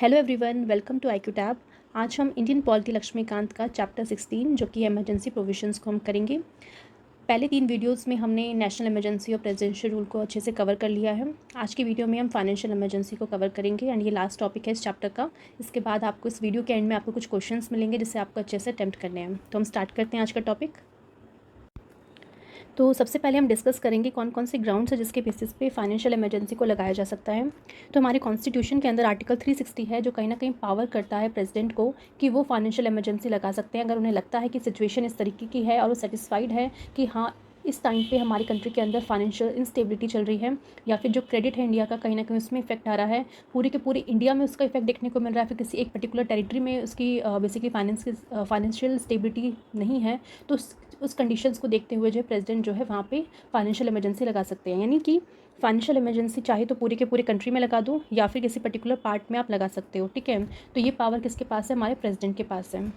Hello everyone, welcome to IQ tab. आज हम Indian polity Laxmikant का चैप्टर 16 जो कि इमरजेंसी प्रोविजंस को हम करेंगे। पहले 3 वीडियोस में हमने नेशनल इमरजेंसी और प्रेसिडेंशियल रूल को अच्छे से कवर कर लिया है। आज की वीडियो में हम फाइनेंशियल इमरजेंसी को कवर करेंगे एंड ये लास्ट टॉपिक है इस चैप्टर का। इसके बाद आपको इस वीडियो के एंड में आपको कुछ क्वेश्चंस मिलेंगे जिससे आपको अच्छे से अटेम्प्ट करने हैं। तो हम स्टार्ट करते हैं आज का टॉपिक। तो सबसे पहले हम डिस्कस करेंगे कौन कौन से ग्राउंड्स है जिसके बेसिस पे फाइनेंशियल इमरजेंसी को लगाया जा सकता है। तो हमारे कॉन्स्टिट्यूशन के अंदर आर्टिकल 360 है जो कहीं ना कहीं पावर करता है प्रेसिडेंट को कि वो फाइनेंशियल इमरजेंसी लगा सकते हैं अगर उन्हें लगता है कि सिचुएशन इस तरीके की है और वो सेटिस्फाइड है कि हाँ, इस टाइम पे हमारी कंट्री के अंदर फाइनेंशियल इंस्टेबिलिटी चल रही है या फिर जो क्रेडिट है इंडिया का कहीं ना कहीं उसमें इफेक्ट आ रहा है। पूरे के पूरे इंडिया में उसका इफेक्ट देखने को मिल रहा है, फिर किसी एक पर्टिकुलर टेरिटरी में उसकी बेसिकली फाइनेंशियल स्टेबिलिटी नहीं है। तो उस कंडीशंस को देखते हुए जो है प्रेसिडेंट जो है वहाँ पे फाइनेंशियल इमरजेंसी लगा सकते हैं। यानी कि फाइनेंशियल इमरजेंसी चाहे तो पूरे के पूरे कंट्री में लगा दो या फिर किसी पर्टिकुलर पार्ट में आप लगा सकते हो। ठीक है, तो ये पावर किसके पास है? हमारे प्रेसिडेंट के पास है।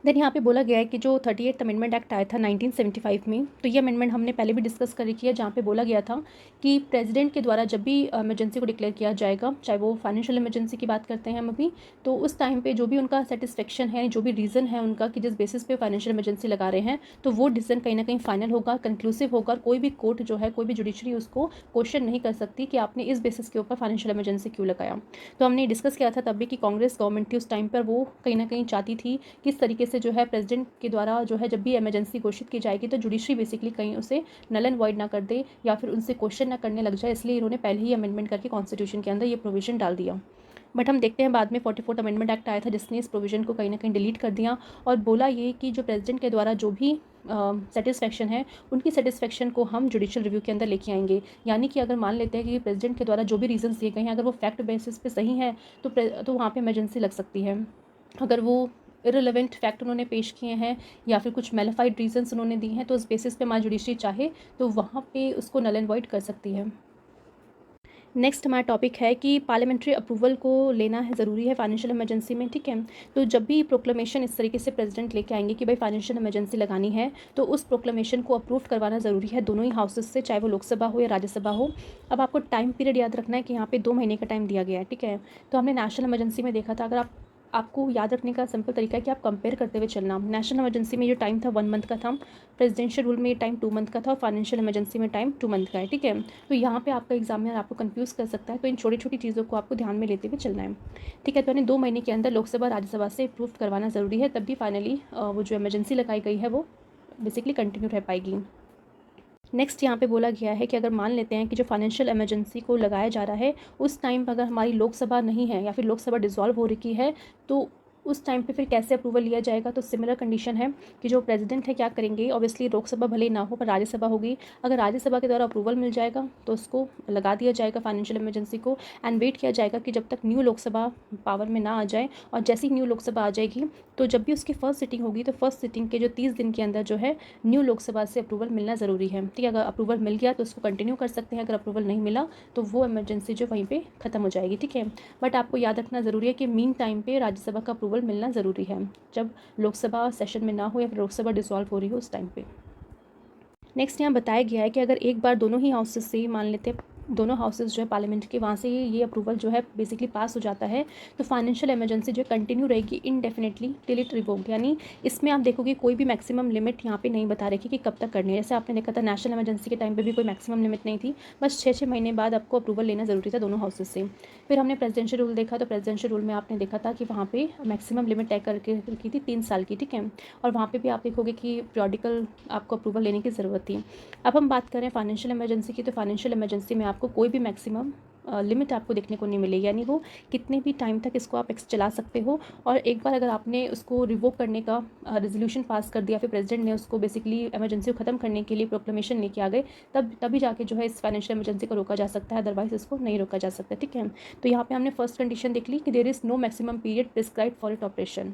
देन यहाँ पे बोला गया है कि जो 38th अमेंडमेंट एक्ट आया था 1975 में, तो ये अमेंडमेंट हमने पहले भी डिस्कस कर रखी है, जहाँ पे बोला गया था कि प्रेसिडेंट के द्वारा जब भी इमरजेंसी को डिक्लेयर किया जाएगा, चाहे वो फाइनेंशियल इमरजेंसी की बात करते हैं हम अभी, तो उस टाइम पे जो भी उनका सेटिस्फेक्शन है, जो भी रीज़न है उनका कि जिस बेसिस पे फाइनेंशियल इमरजेंसी लगा रहे हैं, तो वो डिसीजन कहीं ना कहीं फाइनल होगा, कंक्लूसिव होगा। और कोई भी कोर्ट जो है, कोई भी जुडिशरी उसको क्वेश्चन नहीं कर सकती कि आपने इस बेसिस के ऊपर फाइनेंशियल इमरजेंसी क्यों लगाया। तो हमने डिस्कस किया था तब भी कि कांग्रेस गवर्नमेंट थी उस टाइम पर, वो कहीं ना कहीं चाहती थी किस तरीके से जो है प्रेसिडेंट के द्वारा जो है जब भी इमरजेंसी घोषित की जाएगी तो जुडिशरी बेसिकली कहीं उसे नल एंड वॉइड ना कर दे या फिर उनसे क्वेश्चन ना करने लग जाए, इसलिए इन्होंने पहले ही अमेंडमेंट करके कॉन्स्टिट्यूशन के अंदर ये प्रोविजन डाल दिया। बट हम देखते हैं बाद में 44th अमेंडमेंट एक्ट आया था जिसने इस प्रोविजन को कहीं ना कहीं डिलीट कर दिया और बोला ये कि जो प्रेसिडेंट के द्वारा जो भी सेटिस्फेक्शन है उनकी सेटिस्फेक्शन को हम जुडिशियल रिव्यू के अंदर लेके आएंगे। यानी कि अगर मान लेते हैं कि प्रेसिडेंट के द्वारा जो भी रीजंस दिए गए हैं अगर वो फैक्ट बेसिस पे सही है तो वहाँ पे इमरजेंसी लग सकती है। अगर वो इररिलेवेंट फैक्ट उन्होंने पेश किए हैं या फिर कुछ मेलिफाइड रीजंस उन्होंने दिए हैं तो उस बेसिस पे हमारी जुडिशरी चाहे तो वहाँ पे उसको नल एंड वॉइड कर सकती है। नेक्स्ट हमारा टॉपिक है कि पार्लियामेंट्री अप्रूवल को लेना है ज़रूरी है फाइनेंशियल इमरजेंसी में। ठीक है, तो जब भी प्रोक्लेमेशन इस तरीके से प्रेसिडेंट लेके आएंगे कि भाई फाइनेंशियल इमरजेंसी लगानी है तो उस प्रोक्लेमेशन को अप्रूव करवाना ज़रूरी है दोनों ही हाउसेस से, चाहे वो लोकसभा हो या राज्यसभा हो। अब आपको टाइम पीरियड याद रखना है कि यहाँ पे 2 महीने का टाइम दिया गया है। ठीक है, तो हमने नेशनल इमरजेंसी में देखा था, अगर आपको याद रखने का सिंपल तरीका है कि आप कंपेयर करते हुए चलना। नेशनल इमरजेंसी में जो टाइम था 1 मंथ का था, प्रेसिडेंशियल रूल में ये टाइम 2 मंथ का था और फाइनेंशियल इमरजेंसी में टाइम 2 मंथ का है। ठीक है, तो यहाँ पे आपका एग्जामिनर आपको कंफ्यूज कर सकता है, तो इन छोटी छोटी चीज़ों को आपको ध्यान में लेते हुए चलना है। ठीक है, तो यानी 2 महीने के अंदर लोकसभा राज्यसभा से अप्रूव करवाना ज़रूरी है, तब भी फाइनली वो जो इमरजेंसी लगाई गई है वो बेसिकली कंटिन्यू रह पाएगी। नेक्स्ट यहाँ पे बोला गया है कि अगर मान लेते हैं कि जो फाइनेंशियल इमरजेंसी को लगाया जा रहा है उस टाइम पर अगर हमारी लोकसभा नहीं है या फिर लोकसभा डिसॉल्व हो रही है तो उस टाइम पे फिर कैसे अप्रूवल लिया जाएगा। तो सिमिलर कंडीशन है कि जो प्रेसिडेंट है क्या करेंगे, ऑब्वियसली लोकसभा भले ना हो पर राज्यसभा होगी, अगर राज्यसभा के द्वारा अप्रूवल मिल जाएगा तो उसको लगा दिया जाएगा फाइनेंशियल इमरजेंसी को एंड वेट किया जाएगा कि जब तक न्यू लोकसभा पावर में ना आ जाए। और जैसी न्यू लोकसभा आ जाएगी तो जब भी उसकी फर्स्ट सिटिंग होगी तो फर्स्ट सिटिंग के जो 30 दिन के अंदर जो है न्यू लोकसभा से अप्रूवल मिलना ज़रूरी है। ठीक है, अगर अप्रूवल मिल गया तो उसको कंटिन्यू कर सकते हैं, अगर अप्रूवल नहीं मिला तो वो इमरजेंसी जो वहीं पे ख़त्म हो जाएगी। ठीक है, बट आपको याद रखना ज़रूरी है कि मीन टाइम पे राज्यसभा का अप्रूवल मिलना ज़रूरी है, जब लोकसभा सेशन में ना हो या फिर लोकसभा डिसॉल्व हो रही हो उस टाइम पे। नेक्स्ट यहाँ बताया गया है कि अगर एक बार दोनों ही हाउसेस से मान लेते हैं, दोनों हाउसेस जो है पार्लियामेंट के वहाँ से ये अप्रूवल जो है बेसिकली पास हो जाता है तो फाइनेंशियल इमरजेंसी जो कंटिन्यू रहेगी इनडेफिनेटली टिल इट रिवोक्ड। यानी इसमें आप देखोगे कोई भी मैक्सिमम लिमिट यहाँ पे नहीं बता रखी कि कब तक करनी है। जैसे आपने देखा था नेशनल इमरजेंसी के टाइम पे भी कोई मैक्सिमम लिमिट नहीं थी, बस 6 महीने बाद आपको अप्रूवल लेना ज़रूरी था दोनों हाउसेस से। फिर हमने प्रेसिडेंशियल रूल देखा, तो प्रेसिडेंशियल रूल में आपने देखा था कि वहाँ पे मैक्सिमम लिमिट तय करके रखी थी 3 साल की। ठीक है, और वहाँ पे भी आप देखोगे कि पीरियोडिकल आपको अप्रूवल लेने की ज़रूरत थी। अब हम बात करें फाइनेंशियल इमरजेंसी की, तो फाइनेंशियल इमरजेंसी में आपको कोई भी मैक्सिमम लिमिट आपको देखने को नहीं मिलेगी, यानी वो कितने भी टाइम तक इसको आप चला सकते हो। और एक बार अगर आपने उसको रिवोक करने का रेजोल्यूशन पास कर दिया, फिर प्रेसिडेंट ने उसको बेसिकली इमरजेंसी को ख़त्म करने के लिए प्रोक्लेमेशन लेके आ गए, तभी जाके जो है इस फाइनेंशियल इमरजेंसी को रोका जा सकता है, अदरवाइज इसको नहीं रोका जा सकता। ठीक है, तो यहाँ पे हमने फर्स्ट कंडीशन देख ली कि there is no maximum period prescribe for it operation.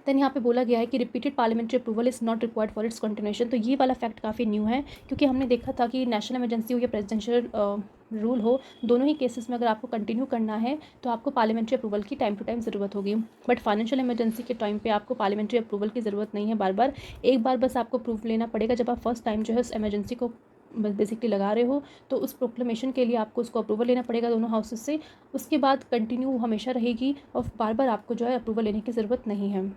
Then यहाँ पे बोला गया है कि repeated parliamentary approval is not required for its continuation. तो ये वाला फैक्ट काफ़ी न्यू है, क्योंकि हमने देखा था कि नेशनल इमरजेंसी हो या प्रेसिडेंशियल रूल हो, दोनों ही केसेस में अगर आपको कंटिन्यू करना है तो आपको पार्लियामेंट्री अप्रूवल की टाइम टू टाइम ज़रूरत होगी। बट फाइनेंशियल इमरजेंसी के टाइम पे आपको पार्लियामेंट्री अप्रूवल की ज़रूरत नहीं है बार बार, एक बार बस आपको प्रूफ लेना पड़ेगा जब आप फर्स्ट टाइम जो है उस इमरजेंसी को बेसिकली लगा रहे हो, तो उस प्रोक्लेमेशन के लिए आपको उसको अप्रूवल लेना पड़ेगा दोनों हाउसेस से। उसके बाद कंटिन्यू हमेशा रहेगी और बार बार आपको जो है अप्रूवल लेने की ज़रूरत नहीं है।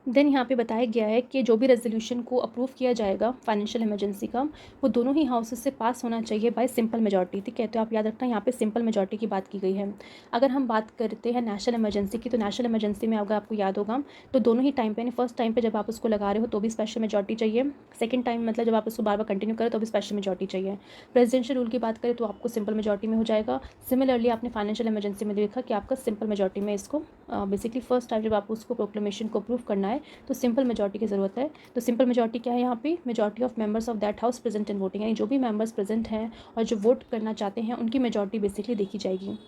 देन यहाँ पे बताया गया है कि जो भी रेजोल्यूशन को अप्रूव किया जाएगा फाइनेंशियल इमरजेंसी का, वो दोनों ही हाउसेस से पास होना चाहिए बाय सिंपल मेजॉरिटी। ठीक है, तो आप याद रखना यहाँ पे सिंपल मेजॉरिटी की बात की गई है। अगर हम बात करते हैं नेशनल इमरजेंसी की, तो नेशनल इमरजेंसी में अगर आपको याद होगा तो दोनों ही टाइम पे, यानी फर्स्ट टाइम पे जब आप उसको लगा रहे हो तो भी स्पेशल मेजॉरिटी चाहिए, सेकंड टाइम मतलब जब आप उसको बार बार कंटिन्यू करें तो भी स्पेशल मेजॉरिटी चाहिए। प्रेसिडेंशियल रूल की बात करें तो आपको सिंपल मेजॉरिटी में हो जाएगा। सिमिलरली आपने फाइनेंशियल इमरजेंसी में देखा कि आपका सिंपल मेजॉरिटी में इसको बेसिकली फर्स्ट टाइम जब आपको उसको प्रोक्लेमेशन को अप्रूव करना है तो सिंपल मेजॉरिटी की ज़रूरत है। तो सिंपल मेजॉरिटी क्या है यहाँ पे? Majority of members of that house present in voting, यानी जो भी मेंबर्स प्रेजेंट हैं और जो वोट करना चाहते हैं उनकी मेजॉरिटी बेसिकली देखी जाएगी।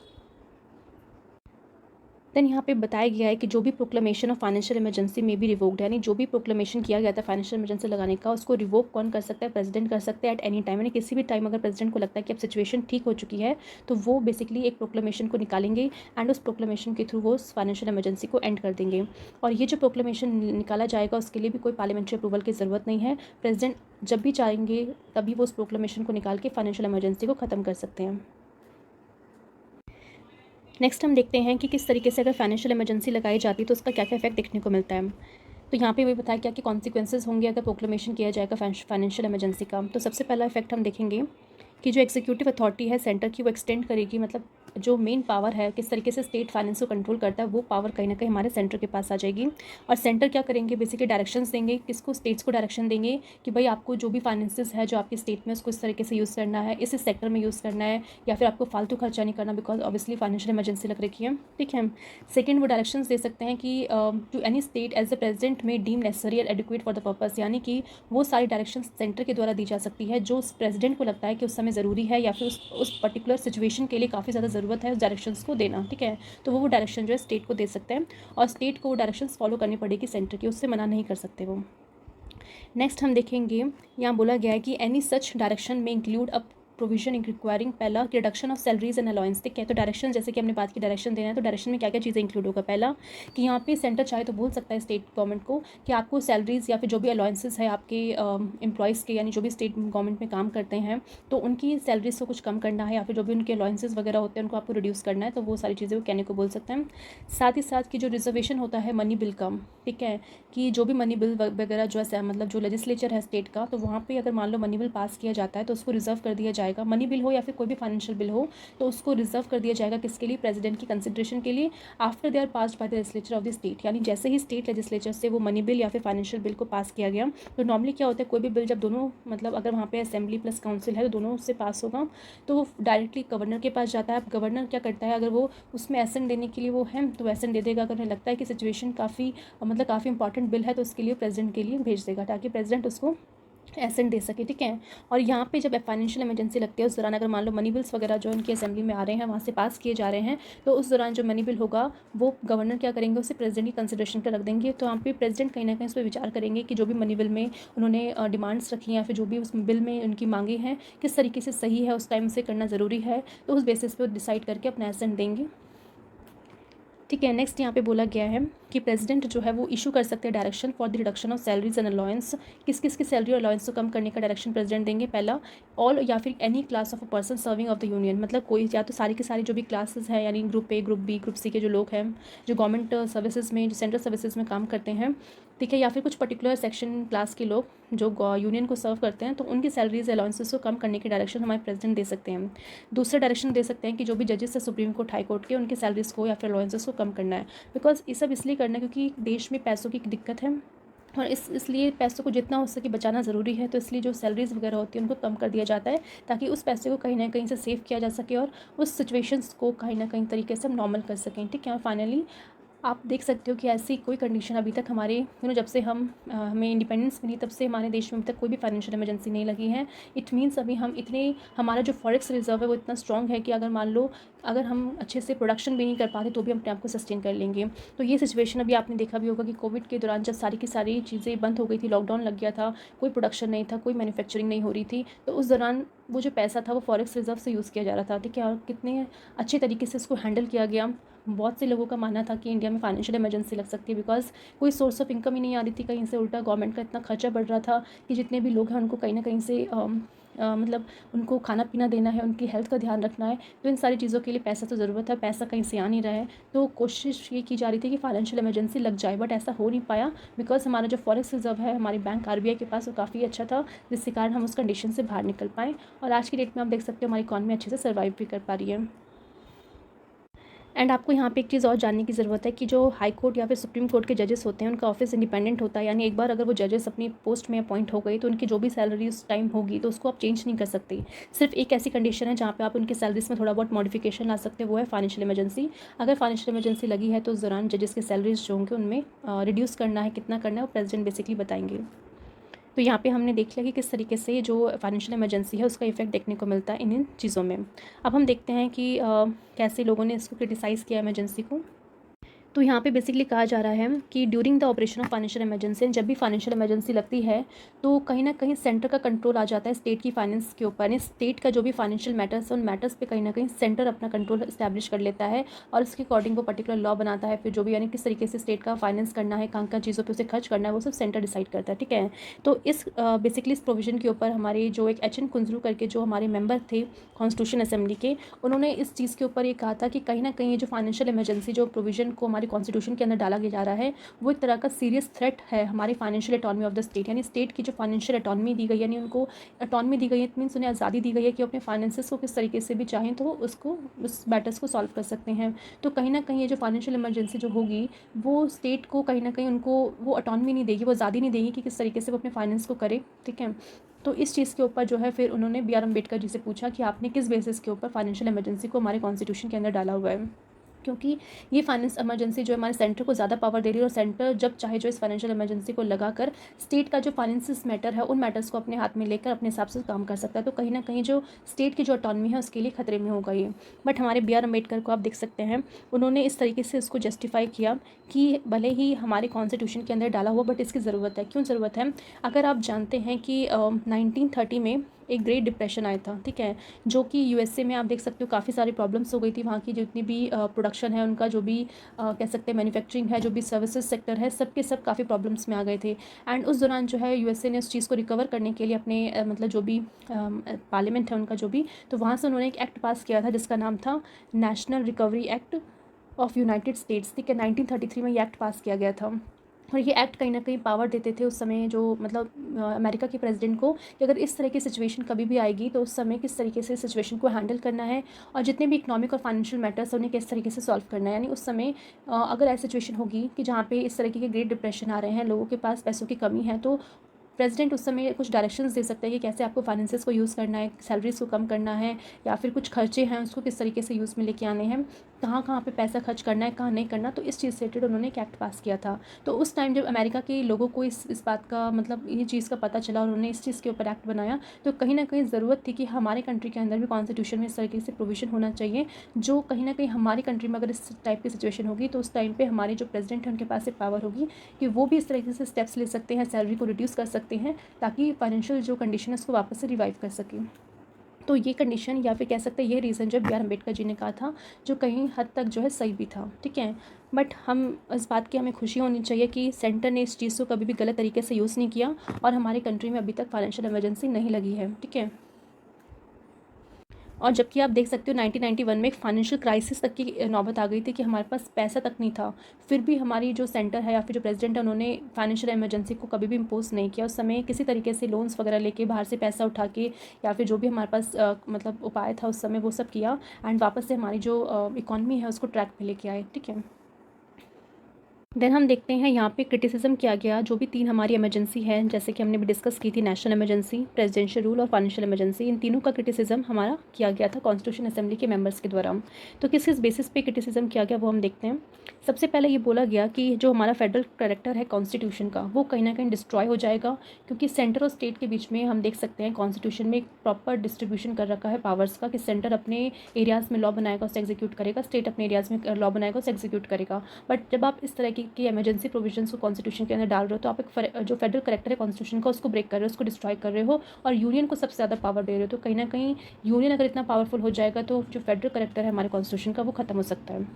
देन यहाँ पे बताया गया है कि जो भी प्रोक्लेमेशन ऑफ फाइनेंशियल इमरजेंसी में भी रिवोक्ड, यानी जो भी प्रोक्लेमेशन किया गया था फाइनेंशियल इमरजेंसी लगाने का, उसको रिवोक कौन कर सकता है? प्रेसिडेंट कर सकते हैं एट एनी टाइम, यानी किसी भी टाइम अगर प्रेसिडेंट को लगता है कि अब सिचुएशन ठीक हो चुकी है तो वो बेसिकली एक प्रोक्लेमेशन को निकालेंगे एंड उस प्रोक्लेमेशन के थ्रू वो उस फाइनेंशियल इमरजेंसी को एंड कर देंगे। और ये जो प्रोक्लेमेशन निकाला जाएगा उसके लिए भी कोई पार्लियामेंट्री अप्रूवल की ज़रूरत नहीं है। प्रेसिडेंट जब भी चाहेंगे तभी वो उस प्रोक्लेमेशन को निकाल के फाइनेंशियल इमरजेंसी को ख़त्म कर सकते हैं। नेक्स्ट हम देखते हैं कि किस तरीके से अगर फाइनेंशियल इमरजेंसी लगाई जाती है तो उसका क्या क्या इफेक्ट देखने को मिलता है। तो यहाँ पे वही बताया क्या कि कॉन्सिक्वेंसेज होंगे अगर प्रोक्लेमेशन किया जाएगा फाइनेंशियल इमरजेंसी का। तो सबसे पहला इफेक्ट हम देखेंगे कि जो एग्जीक्यूटिव अथॉरिटी है सेंटर की, वो एक्सटेंड करेगी, मतलब जो मेन पावर है किस तरीके से स्टेट फाइनेंस को कंट्रोल करता है वो पावर कहीं ना कहीं हमारे सेंटर के पास आ जाएगी। और सेंटर क्या करेंगे? बेसिकली डायरेक्शंस देंगे, किसको? स्टेट्स को डायरेक्शन देंगे कि भाई आपको जो भी फाइनेंसेस है जो आपकी स्टेट में उसको इस तरीके से यूज़ करना है, इस सेक्टर में यूज़ करना है, या फिर आपको फालतू खर्चा नहीं करना बिकॉज ऑब्वियसली फाइनेंशियल इमरजेंसी लग रखी है। ठीक है, सेकेंड वो डायरेक्शंस दे सकते हैं कि to any state as the president may deem necessary and adequate for the purpose, यानी कि वो सारी डायरेक्शंस सेंटर के द्वारा दी जा सकती है जो प्रेसिडेंट को लगता है कि उस समय ज़रूरी है या फिर उस पर्टिकुलर सिचुएशन के लिए काफ़ी ज़्यादा ज़रूरत है उस डायरेक्शंस को देना। ठीक है, तो वो डायरेक्शन जो है स्टेट को दे सकते हैं और स्टेट को वो डायरेक्शंस फॉलो करनी पड़ेगी सेंटर की, उससे मना नहीं कर सकते वो। नेक्स्ट हम देखेंगे, यहाँ बोला गया है कि एनी सच डायरेक्शन में इंक्लूड अ प्रोविजन रिक्वायरिंग पहला reduction of salaries and allowance. ठीक है, तो डायरेक्शन जैसे कि हमने बात की डायरेक्शन देना है, तो डायरेक्शन में क्या क्या चीज़ें इंक्लूड होगा? पहला कि यहाँ पे सेंटर चाहे तो बोल सकता है स्टेट गवर्नमेंट को कि आपको सैलरीज या फिर जो भी अलाउंसेस है आपके एम्प्लॉयज़ के, यानी जो भी स्टेट गवर्नमेंट में काम करते हैं तो उनकी सैलरीज को कुछ कम करना है या फिर जो भी उनके अलाउंसेस वगैरह होते हैं उनको आपको रिड्यूस करना है, तो वो सारी चीज़ें वो कहने को बोल सकते हैं। साथ ही साथ कि जो रिजर्वेशन होता है मनी बिल का, ठीक है, कि जो भी मनी बिल वगैरह जो है मतलब जो लेजिस्लेचर है स्टेट का, तो वहाँ पे अगर मान लो मनी बिल पास किया जाता है तो उसको रिजर्व कर दिया जाएगा, मनी बिल हो या फिर कोई भी फाइनेंशियल बिल हो तो उसको रिजर्व कर दिया जाएगा किसके लिए? प्रेसिडेंट की कंसिडरेशन के लिए after they are passed by the legislature of the state, यानी जैसे ही स्टेट लेजिस्लेचर से वो मनी बिल या फिर फाइनेंशियल बिल को पास किया गया। तो नॉर्मली क्या होता है, कोई भी बिल जब दोनों मतलब अगर वहाँ पे असेंबली प्लस काउंसिल है तो दोनों उससे पास होगा तो वो डायरेक्टली गवर्नर के पास जाता है। अब गवर्नर क्या करता है, अगर वो उसमें एसेंट देने के लिए वो है तो एसेंट दे देगा, अगर उन्हें लगता है कि सिचुएशन काफ़ी मतलब काफ़ी इंपॉर्टेंट बिल है तो उसके लिए प्रेसिडेंट के लिए भेज देगा ताकि प्रेसिडेंट उसको एसेंट दे सके। ठीक है, और यहाँ पे जब फाइनेंशियल इमरजेंसी लगती है उस दौरान अगर मान लो मनी बिल्स वगैरह जो उनकी असेंबली में आ रहे हैं वहाँ से पास किए जा रहे हैं तो उस दौरान जो मनी बिल होगा वो गवर्नर क्या करेंगे, उसे प्रेसिडेंट की कंसिडरेशन पर रख देंगे। तो यहाँ पे प्रेसिडेंट कहीं ना कहीं उस पर विचार करेंगे कि जो भी मनी बिल में उन्होंने डिमांड्स रखी हैं या फिर जो भी उस बिल में उनकी मांगे हैं किस तरीके से सही है, उस टाइम से करना ज़रूरी है, तो उस बेसिस पे वो डिसाइड करके अपना एसेंट देंगे। ठीक है, नेक्स्ट यहाँ पे बोला गया है कि प्रेसिडेंट जो है वो इशू कर सकते हैं direction for the reduction of salaries and allowance, किस किस की सैलरी और अलाउंस को कम करने का डायरेक्शन प्रेसिडेंट देंगे। पहला ऑल या फिर any class of a person serving of the union, मतलब कोई या तो सारी की सारी जो भी क्लासेस हैं यानी group A group B group C के जो लोग हैं जो गवर्नमेंट सर्विसेज में जो सेंट्रल सर्विसेज में काम करते हैं, ठीक है, या फिर कुछ पर्टिकुलर सेक्शन क्लास के लोग जो यूनियन को सर्व करते हैं तो उनकी सैलरीज अलाउंसेस को कम करने की डायरेक्शन हमारे प्रेसिडेंट दे सकते हैं। दूसरा डायरेक्शन दे सकते हैं कि जो भी जजेस है सुप्रीम कोर्ट हाई कोर्ट के उनकी सैलरीज को या फिर अलाउंसेस को कम करना है, बिकॉज ये सब इसलिए करना है क्योंकि देश में पैसों की दिक्कत है और इसलिए पैसों को जितना हो सके बचाना ज़रूरी है, तो इसलिए जो सैलरीज वगैरह होती है उनको कम कर दिया जाता है ताकि उस पैसे को कहीं ना कहीं से सेव किया जा सके और उस सिचुएशंस को कहीं ना कहीं तरीके से हम नॉर्मल कर सकें। ठीक है, और फाइनली आप देख सकते हो कि ऐसी कोई कंडीशन अभी तक हमारे जब से हमें इंडिपेंडेंस मिली तब से हमारे देश में अभी तक कोई भी फाइनेंशियल इमरजेंसी नहीं लगी है। इट मीन्स अभी हम इतने हमारा जो फॉरेक्स रिजर्व है वो इतना स्ट्रॉन्ग है कि अगर मान लो अगर हम अच्छे से प्रोडक्शन भी नहीं कर पाते तो भी हम अपने आप को सस्टेन कर लेंगे। तो ये सिचुएशन अभी आपने देखा भी होगा कि कोविड के दौरान जब सारी की सारी चीज़ें बंद हो गई थी, लॉकडाउन लग गया था, कोई प्रोडक्शन नहीं था, कोई मैन्युफैक्चरिंग नहीं हो रही थी, तो उस दौरान वो जो पैसा था वो फॉरेक्स रिजर्व से यूज़ किया जा रहा था। ठीक है, और कितने अच्छे तरीके से इसको हैंडल किया गया बहुत से लोगों का मानना था कि इंडिया में फाइनेंशियल इमरजेंसी लग सकती है, बिकॉज कोई सोर्स ऑफ इनकम ही नहीं आ रही थी कहीं से, उल्टा गवर्नमेंट का इतना खर्चा बढ़ रहा था कि जितने भी लोग हैं उनको कहीं ना कहीं से मतलब उनको खाना पीना देना है, उनकी हेल्थ का ध्यान रखना है, तो इन सारी चीज़ों के लिए पैसा तो ज़रूरत है, पैसा कहीं से आ नहीं रहा है। तो कोशिश ये की जा रही थी कि फाइनेंशियल इमरजेंसी लग जाए, बट ऐसा हो नहीं पाया, बिकॉज हमारा जो फॉरेक्स रिजर्व है हमारी बैंक आरबीआई के पास वो काफ़ी अच्छा था, जिसके कारण हम उस कंडीशन से बाहर निकल पाएँ। और आज की डेट में आप देख सकते हो हमारी इकॉनमी अच्छे से सर्वाइव भी कर पा रही है। एंड आपको यहाँ पे एक चीज़ और जानने की ज़रूरत है कि जो हाई कोर्ट या फिर सुप्रीम कोर्ट के जजेस होते हैं उनका ऑफिस इंडिपेंडेंट होता है, यानी एक बार अगर वो जजेस अपनी पोस्ट में अपॉइंट हो गई तो उनकी जो भी सैलरी उस टाइम होगी तो उसको आप चेंज नहीं कर सकते। सिर्फ एक ऐसी कंडीशन है जहाँ पे आप उनकी सैलरीज में थोड़ा बहुत मॉडिफिकेशन ला सकते हैं, वो है फाइनेंशियल इमरजेंसी। अगर फाइनेंशियल इमरजेंसी लगी है तो उस दौरान जजेस की सैलरीज जो होंगे उनमें रिड्यूस करना है, कितना करना है वो प्रेसिडेंट बेसिकली बताएंगे। तो यहाँ पे हमने देख लिया कि किस तरीके से जो फाइनेंशियल इमरजेंसी है उसका इफेक्ट देखने को मिलता है इन चीज़ों में। अब हम देखते हैं कि कैसे लोगों ने इसको क्रिटिसाइज़ किया इमरजेंसी को। तो यहाँ पे बेसिकली कहा जा रहा है कि during the operation of financial emergency, जब भी फाइनेंशियल इमरजेंसी लगती है तो कहीं ना कहीं सेंटर का कंट्रोल आ जाता है स्टेट की फाइनेंस के ऊपर, यानी स्टेट का जो भी फाइनेंशियल मैटर्स है उन मैटर्स पे कहीं ना कहीं सेंटर अपना कंट्रोल इस्टेब्लिश कर लेता है और उसके अकॉर्डिंग वो पर्टिकुलर लॉ बनाता है, फिर जो भी यानी किस तरीके से स्टेट का फाइनेंस करना है, कहाँ कहाँ चीज़ों पर उसे खर्च करना है वो सब सेंटर डिसाइड करता है। ठीक है, तो इस बेसिकली इस प्रोविजन के ऊपर हमारे जो एक एच एन कुंजरू करके जो हमारे मेंबर थे कॉन्स्टिट्यूशन असेंबली के, उन्होंने इस चीज़ के ऊपर ये कहा था कि कहीं ना कहीं जो फाइनेंशियल इमरजेंसी जो प्रोविजन को हमारे कॉन्स्टिट्यूशन के अंदर डाला जा रहा है वो एक तरह का सीरियस थ्रेट है हमारी financial autonomy of the state, यानी स्टेट की जो फाइनेंशियल ऑटोनॉमी दी गई है, यानी उनको ऑटोनॉमी दी गई है, इट मीन्स उन्हें आज़ादी दी गई है कि अपने फाइनेंसेस को किस तरीके से भी चाहें तो उसको उस मैटर्स को सॉल्व कर सकते हैं। तो कहीं ना कहीं ये जो फाइनेंशियल इमरजेंसी जो होगी वो स्टेट को कहीं ना कहीं उनको वो ऑटोनॉमी नहीं देगी, वो आज़ादी नहीं देगी कि किस तरीके से वो अपने फाइनेंस को करे। ठीक है, तो इस चीज़ के ऊपर जो है फिर उन्होंने बी आर अम्बेडकर जी से पूछा कि आपने किस बेसिस के ऊपर फाइनेंशियल इमरजेंसी को हमारे कॉन्स्टिट्यूशन के अंदर डाला हुआ है, क्योंकि ये फाइनेंस इमरजेंसी जो है हमारे सेंटर को ज़्यादा पावर दे रही है और सेंटर जब चाहे जो इस फाइनेंशियल इमरजेंसी को लगाकर स्टेट का जो फाइनेंसिस मैटर है उन मैटर्स को अपने हाथ में लेकर अपने हिसाब से काम कर सकता है। तो कहीं ना कहीं जो स्टेट की जो ऑटोनॉमी है उसके लिए खतरे में होगा ये। बट हमारे बी आर अम्बेडकर को आप देख सकते हैं उन्होंने इस तरीके से उसको जस्टिफाई किया कि भले ही हमारे कॉन्स्टिट्यूशन के अंदर डाला हुआ बट इसकी ज़रूरत है। क्यों ज़रूरत है? अगर आप जानते हैं कि 1930 में एक ग्रेट डिप्रेशन आया था, ठीक है, जो कि यूएसए में आप देख सकते हो काफ़ी सारी प्रॉब्लम्स हो गई थी, वहाँ की जितनी भी प्रोडक्शन है उनका जो भी कह सकते हैं मैन्युफैक्चरिंग है, जो भी सर्विसेज सेक्टर है, सब के सब काफ़ी प्रॉब्लम्स में आ गए थे। एंड उस दौरान जो है यूएसए ने उस चीज़ को रिकवर करने के लिए अपने मतलब जो भी पार्लियामेंट है उनका जो भी, तो वहाँ से उन्होंने एक एक्ट पास किया था जिसका नाम था national recovery act of United states. ठीक है, 1933 में ये एक्ट पास किया गया था और ये एक्ट कहीं ना कहीं पावर देते थे उस समय जो मतलब अमेरिका के प्रेसिडेंट को कि अगर इस तरह की सिचुएशन कभी भी आएगी तो उस समय किस तरीके से सिचुएशन को हैंडल करना है और जितने भी इकोनॉमिक और फाइनेंशियल मैटर्स हैं उन्हें किस तरीके से सॉल्व करना है। यानी उस समय अगर ऐसी सिचुएशन होगी कि जहाँ पे इस तरीके के ग्रेट डिप्रेशन आ रहे हैं, लोगों के पास पैसों की कमी है, तो प्रेसिडेंट उस समय कुछ डायरेक्शंस दे सकते हैं कि कैसे आपको फाइनेंसेस को यूज़ करना है, सैलरीज को कम करना है, या फिर कुछ खर्चे हैं उसको किस तरीके से यूज़ में लेके आने हैं, कहाँ कहाँ पे पैसा खर्च करना है, कहाँ नहीं करना। तो इस चीज़ से रिलेटेड उन्होंने एक एक्ट पास किया था। तो उस टाइम जब अमेरिका के लोगों को इस बात का मतलब ये चीज़ का पता चला और उन्होंने इस चीज़ के ऊपर एक्ट बनाया, तो कहीं ना कहीं ज़रूरत थी कि हमारे कंट्री के अंदर भी कॉन्स्टिट्यूशन में इस तरीके से प्रोविजन होना चाहिए जो कहीं ना कहीं हमारी कंट्री में अगर इस टाइप की सिचुएशन होगी तो उस टाइम पर हमारे जो प्रेसिडेंट हैं उनके पास एक पावर होगी कि वो भी इस तरीके से स्टेप्स ले सकते हैं, सैलरी को रिड्यूस कर सकते हैं ताकि फाइनेंशियल जो कंडीशन है उसको वापस से रिवाइव कर सकें। तो ये कंडीशन या फिर कह सकते हैं ये रीज़न जो बी आर अम्बेडकर जी ने कहा था जो कहीं हद तक जो है सही भी था। ठीक है, बट हम इस बात की हमें खुशी होनी चाहिए कि सेंटर ने इस चीज़ को कभी भी गलत तरीके से यूज़ नहीं किया और हमारे कंट्री में अभी तक फाइनेंशियल इमरजेंसी नहीं लगी है। ठीक है, और जबकि आप देख सकते हो 1991 में एक फाइनेंशियल क्राइसिस तक की नौबत आ गई थी कि हमारे पास पैसा तक नहीं था, फिर भी हमारी जो सेंटर है या फिर जो प्रेसिडेंट है उन्होंने फाइनेंशियल इमरजेंसी को कभी भी इम्पोज नहीं किया। उस समय किसी तरीके से लोन्स वगैरह लेके बाहर से पैसा उठा के या फिर जो भी हमारे पास मतलब उपाय था उस समय वो सब किया एंड वापस से हमारी जो इकॉनमी है उसको ट्रैक पे लेके आए। ठीक है, देन हम देखते हैं यहाँ पे क्रिटिसिज्म किया गया जो भी तीन हमारी इमरजेंसी है, जैसे कि हमने भी डिस्कस की थी, नेशनल इमरजेंसी, प्रेसिडेंशियल रूल और फाइनेंशियल इमरजेंसी, इन तीनों का क्रिटिसिज्म हमारा किया गया था कॉन्स्टिट्यूशन असेंबली के मेंबर्स के द्वारा। तो किस बेसिस पे क्रिटिसिज्म किया गया वो हम देखते हैं। सबसे पहले ये बोला गया कि जो हमारा फेडरल कैरेक्टर है कॉन्स्टिट्यूशन का वो कहीं ना कहीं डिस्ट्रॉय हो जाएगा, क्योंकि सेंटर और स्टेट के बीच में हम देख सकते हैं कॉन्स्टिट्यूशन में एक प्रॉपर डिस्ट्रीब्यूशन कर रखा है पावर्स का कि सेंटर अपने एरियाज़ में लॉ बनाएगा उसे एग्जीक्यूट करेगा, स्टेट अपने एरियाज़ में लॉ बनाएगा उसे एग्जीक्यूट करेगा। बट जब आप इस तरह की इमरजेंसी प्रोविजंस को कॉन्स्टिट्यूशन के अंदर डाल रहे हो तो आप एक जो फेडरल कैरेक्टर है कॉन्स्टिट्यूशन का उसको ब्रेक कर रहे हो, उसको डिस्ट्रॉय कर रहे हो और यूनियन को सबसे ज़्यादा पावर दे रहे हो। तो कहीं ना कहीं यूनियन अगर इतना पावरफुल हो जाएगा तो जो फेडरल कैरेक्टर है हमारे कॉन्स्टिट्यूशन का वो खत्म हो सकता है।